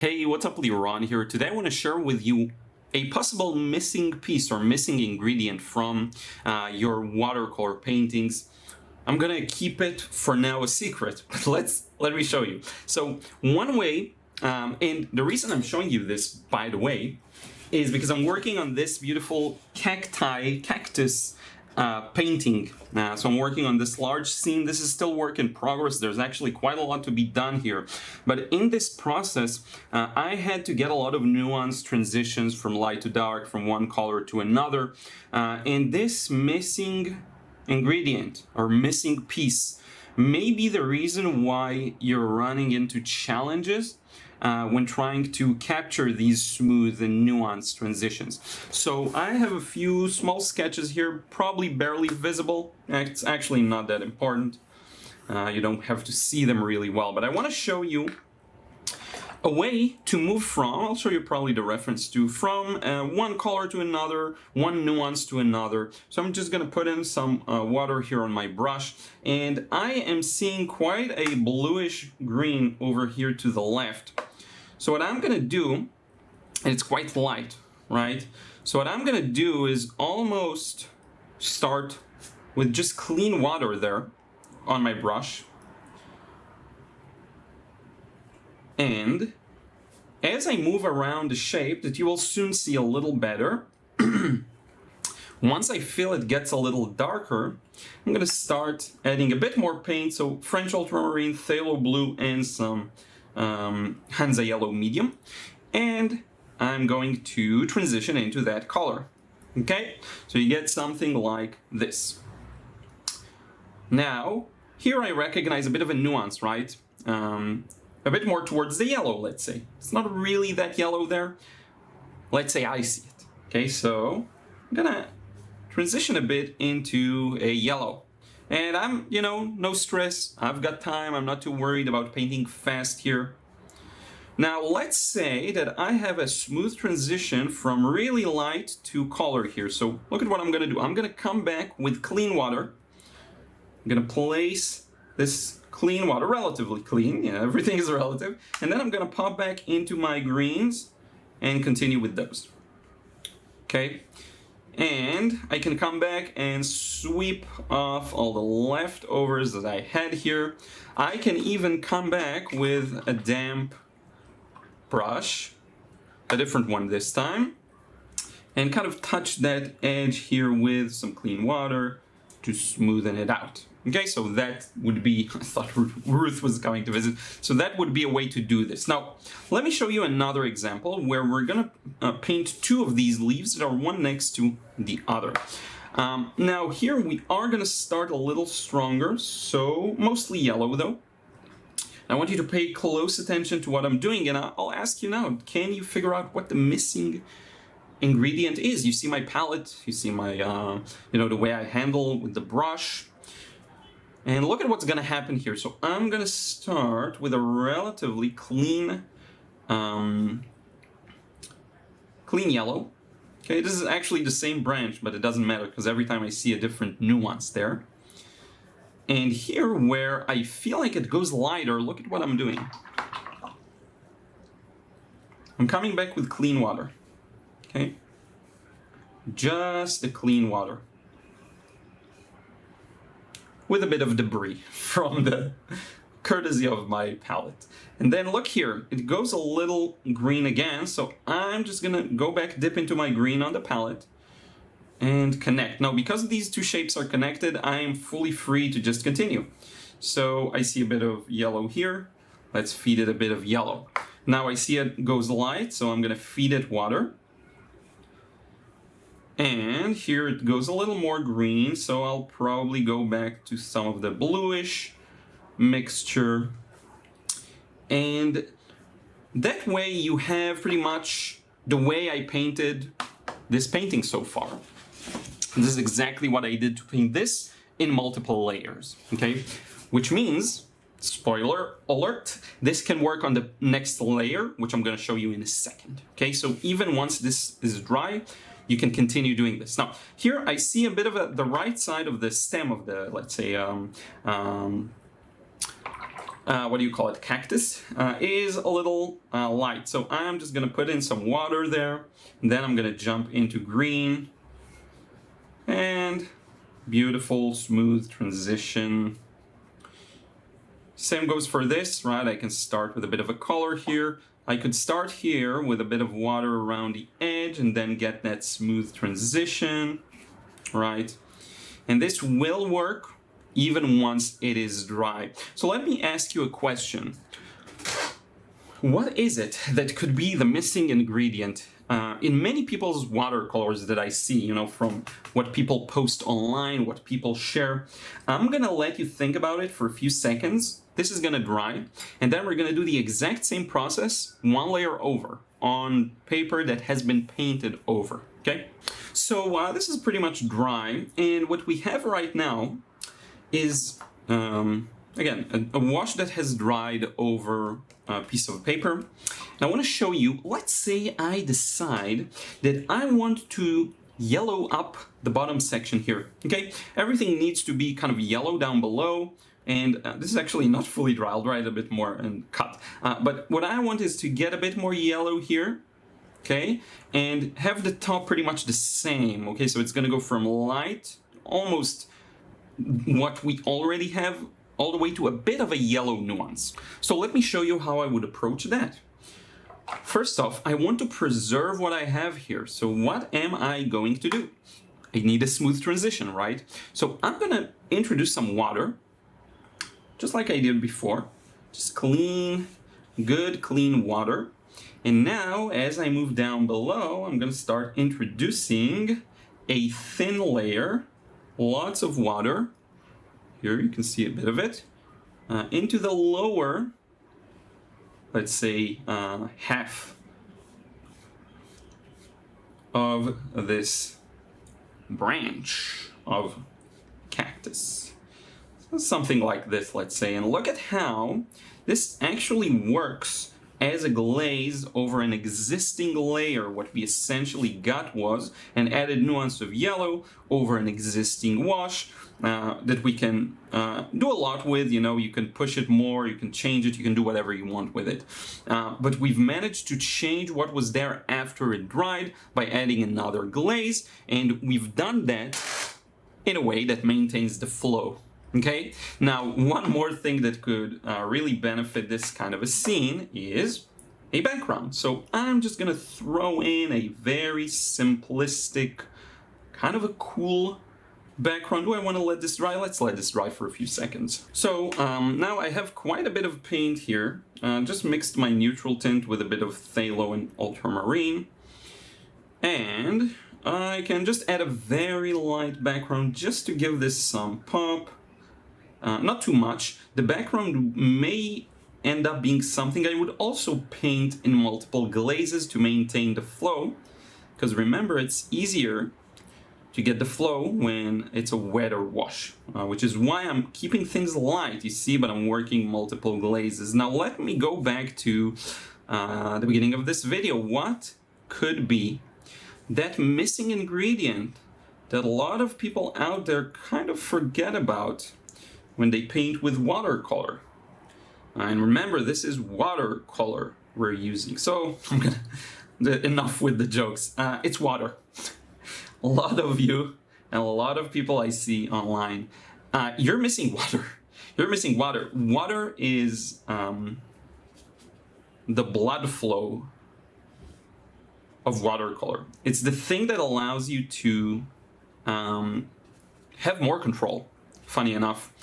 Hey, what's up, Liron here. Today I want to share with you a possible missing piece or missing ingredient from your watercolor paintings. I'm gonna keep it for now a secret, but let me show you. So one way, and the reason I'm showing you this, by the way, is because I'm working on this beautiful cactus painting. So I'm working on this large scene. This is still work in progress. There's actually quite a lot to be done here. But in this process, I had to get a lot of nuanced transitions from light to dark, from one color to another. And this missing ingredient or missing piece may be the reason why you're running into challenges when trying to capture these smooth and nuanced transitions. So I have a few small sketches here, probably barely visible. It's actually not that important. You don't have to see them really well, but I want to show you a way to move from, I'll show you probably the reference to, from one color to another, one nuance to another. So I'm just going to put in some water here on my brush, and I am seeing quite a bluish green over here to the left. So what I'm going to do, and it's quite light, right? So what I'm going to do is almost start with just clean water there on my brush. And as I move around the shape that you will soon see a little better, once I feel it gets a little darker, I'm going to start adding a bit more paint. So French ultramarine, phthalo blue, and some Hansa yellow medium. And I'm going to transition into that color. Okay, so you get something like this. Now, here I recognize a bit of a nuance, right? A bit more towards the yellow, let's say. It's not really that yellow there. Let's say I see it. Okay, so I'm gonna transition a bit into a yellow. And I'm, no stress. I've got time. I'm not too worried about painting fast here. Now, let's say that I have a smooth transition from really light to color here. So look at what I'm gonna do. I'm gonna come back with clean water. I'm gonna place this clean water, relatively clean, everything is relative. And then I'm gonna pop back into my greens and continue with those. Okay, and I can come back and sweep off all the leftovers that I had here. I can even come back with a damp brush, a different one this time, and kind of touch that edge here with some clean water to smoothen it out. Okay, so that would be, I thought Ruth was going to visit, so that would be a way to do this. Now, let me show you another example where we're gonna paint two of these leaves that are one next to the other. Now here we are gonna start a little stronger, so mostly yellow though. I want you to pay close attention to what I'm doing, and I'll ask you now, can you figure out what the missing ingredient is? You see my palette, you see my, the way I handle with the brush. And look at what's going to happen here. So I'm going to start with a relatively clean yellow. Okay, this is actually the same branch, but it doesn't matter because every time I see a different nuance there. And here where I feel like it goes lighter, look at what I'm doing. I'm coming back with clean water. Okay, just a clean water, with a bit of debris from the courtesy of my palette. And then look here, it goes a little green again, so I'm just gonna go back, dip into my green on the palette, and connect. Now, because these two shapes are connected, I am fully free to just continue. So I see a bit of yellow here, let's feed it a bit of yellow. Now I see it goes light, so I'm gonna feed it water. And here it goes a little more green, so I'll probably go back to some of the bluish mixture. And that way you have pretty much the way I painted this painting so far. This is exactly what I did to paint this in multiple layers, okay? Which means, spoiler alert, this can work on the next layer, which I'm gonna show you in a second, okay? So even once this is dry, you can continue doing this. Now, here I see a bit of the right side of the stem of the, let's say, what do you call it, cactus, is a little light. So I'm just gonna put in some water there, and then I'm gonna jump into green, and beautiful, smooth transition. Same goes for this, right? I can start with a bit of a color here. I could start here with a bit of water around the edge and then get that smooth transition, right? And this will work even once it is dry. So let me ask you a question. What is it that could be the missing ingredient in many people's watercolors that I see, you know, from what people post online, what people share? I'm gonna let you think about it for a few seconds. This is gonna dry, and then we're gonna do the exact same process, one layer over, on paper that has been painted over, okay? So this is pretty much dry, and what we have right now is, again, a wash that has dried over a piece of paper. And I want to show you, let's say I decide that I want to yellow up the bottom section here, okay? Everything needs to be kind of yellow down below, and this is actually not fully dry. I'll dry it a bit more and cut. But what I want is to get a bit more yellow here, okay? And have the top pretty much the same, okay? So it's gonna go from light, almost what we already have, all the way to a bit of a yellow nuance. So let me show you how I would approach that. First off, I want to preserve what I have here. So what am I going to do? I need a smooth transition, right? So I'm gonna introduce some water, just like I did before. Just clean, good, clean water. And now, as I move down below, I'm gonna start introducing a thin layer, lots of water. Here you can see a bit of it, into the lower, let's say, half of this branch of cactus. So something like this, let's say. And look at how this actually works as a glaze over an existing layer. What we essentially got was an added nuance of yellow over an existing wash that we can do a lot with. You know, you can push it more, you can change it, you can do whatever you want with it. But we've managed to change what was there after it dried by adding another glaze, and we've done that in a way that maintains the flow. Okay, now one more thing that could really benefit this kind of a scene is a background. So I'm just gonna throw in a very simplistic, kind of a cool background. Do I want to let this dry? Let's let this dry for a few seconds. So now I have quite a bit of paint here. Just mixed my neutral tint with a bit of phthalo and ultramarine. And I can just add a very light background just to give this some pop. Not too much. The background may end up being something I would also paint in multiple glazes to maintain the flow, because remember, it's easier to get the flow when it's a wetter wash, which is why I'm keeping things light, you see, but I'm working multiple glazes. Now let me go back to the beginning of this video. What could be that missing ingredient that a lot of people out there kind of forget about when they paint with watercolor? And remember, this is watercolor we're using. So I'm gonna enough with the jokes. It's water. A lot of you and a lot of people I see online, you're missing water. You're missing water. Water is the blood flow of watercolor. It's the thing that allows you to have more control, funny enough.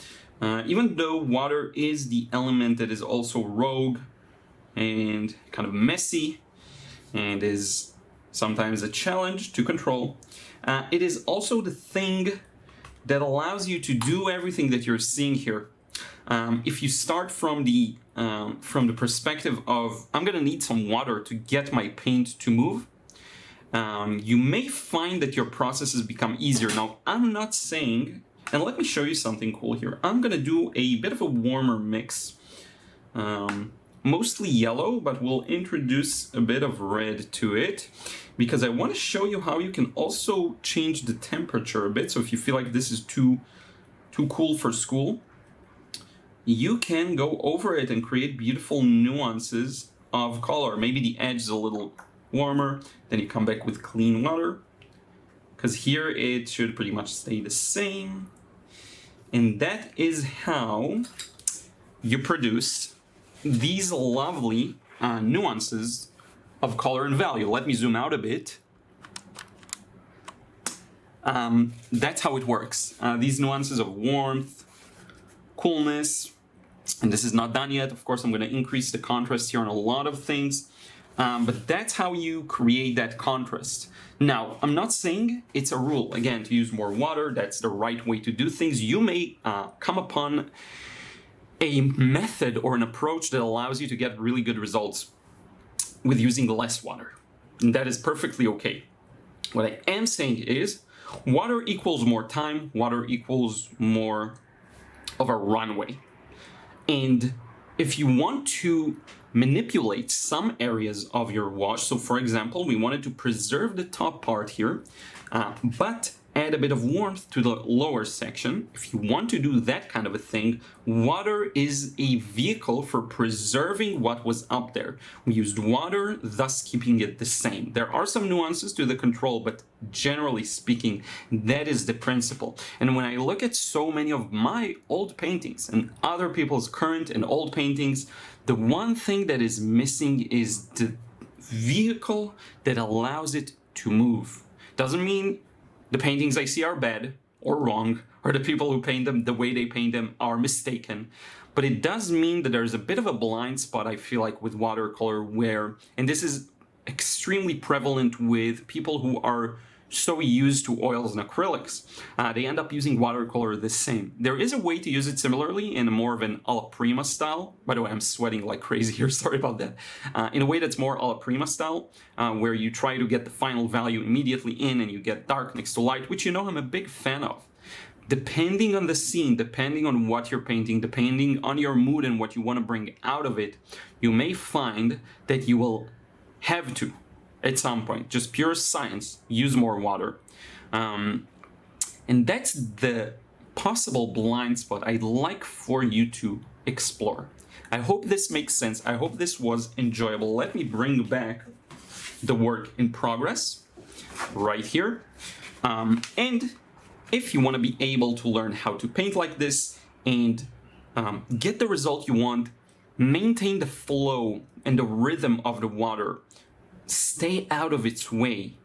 Even though water is the element that is also rogue and kind of messy and is sometimes a challenge to control, it is also the thing that allows you to do everything that you're seeing here. If you start from the perspective of, I'm gonna need some water to get my paint to move, you may find that your processes become easier. Now, I'm not saying, and let me show you something cool here. I'm gonna do a bit of a warmer mix, mostly yellow, but we'll introduce a bit of red to it, because I want to show you how you can also change the temperature a bit. So if you feel like this is too cool for school, you can go over it and create beautiful nuances of color. Maybe the edge is a little warmer, then you come back with clean water, because here it should pretty much stay the same. And that is how you produce these lovely nuances of color and value. Let me zoom out a bit. That's how it works. These nuances of warmth, coolness, and this is not done yet. Of course, I'm going to increase the contrast here on a lot of things, but that's how you create that contrast. Now, I'm not saying it's a rule, again, to use more water. That's the right way to do things. You may come upon a method or an approach that allows you to get really good results with using less water. And that is perfectly okay. What I am saying is water equals more time, water equals more of a runway. And if you want to manipulate some areas of your wash, so for example, we wanted to preserve the top part here, but add a bit of warmth to the lower section. If you want to do that kind of a thing, water is a vehicle for preserving what was up there. We used water, thus keeping it the same. There are some nuances to the control, but generally speaking, that is the principle. And when I look at so many of my old paintings and other people's current and old paintings, the one thing that is missing is the vehicle that allows it to move. Doesn't mean the paintings I see are bad or wrong, or the people who paint them, the way they paint them, are mistaken. But it does mean that there's a bit of a blind spot, I feel like, with watercolor where, and this is extremely prevalent with people who are so used to oils and acrylics, they end up using watercolor the same. There is a way to use it similarly in a more of an alla prima style. By the way, I'm sweating like crazy here, sorry about that. In a way that's more alla prima style, where you try to get the final value immediately in and you get dark next to light, which you know I'm a big fan of. Depending on the scene, depending on what you're painting, depending on your mood and what you want to bring out of it, you may find that you will have to, at some point, just pure science, use more water. And that's the possible blind spot I'd like for you to explore. I hope this makes sense. I hope this was enjoyable. Let me bring back the work in progress right here. And if you want to be able to learn how to paint like this and get the result you want, maintain the flow and the rhythm of the water, stay out of its way,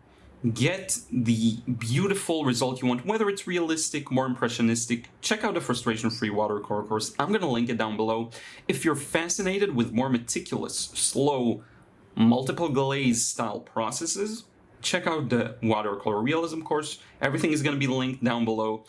get the beautiful result you want, whether it's realistic, more impressionistic, check out the frustration-free watercolor course. I'm going to link it down below. If you're fascinated with more meticulous, slow, multiple glaze style processes, check out the Watercolor Realism course. Everything is going to be linked down below.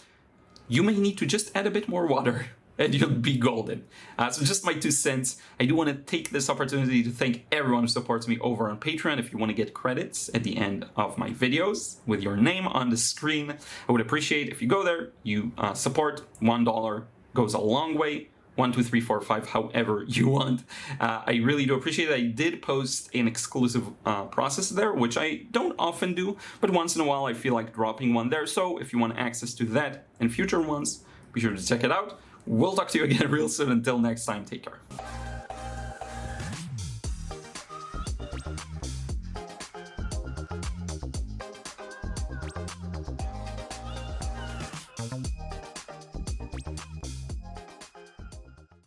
You may need to just add a bit more water and you'll be golden. So just my 2 cents. I do want to take this opportunity to thank everyone who supports me over on Patreon. If you want to get credits at the end of my videos with your name on the screen, I would appreciate if you go there, you support. $1 goes a long way. 1, 2, 3, 4, 5, however you want. I really do appreciate it. I did post an exclusive process there, which I don't often do, but once in a while I feel like dropping one there. So if you want access to that and future ones, be sure to check it out. We'll talk to you again real soon. Until next time, take care.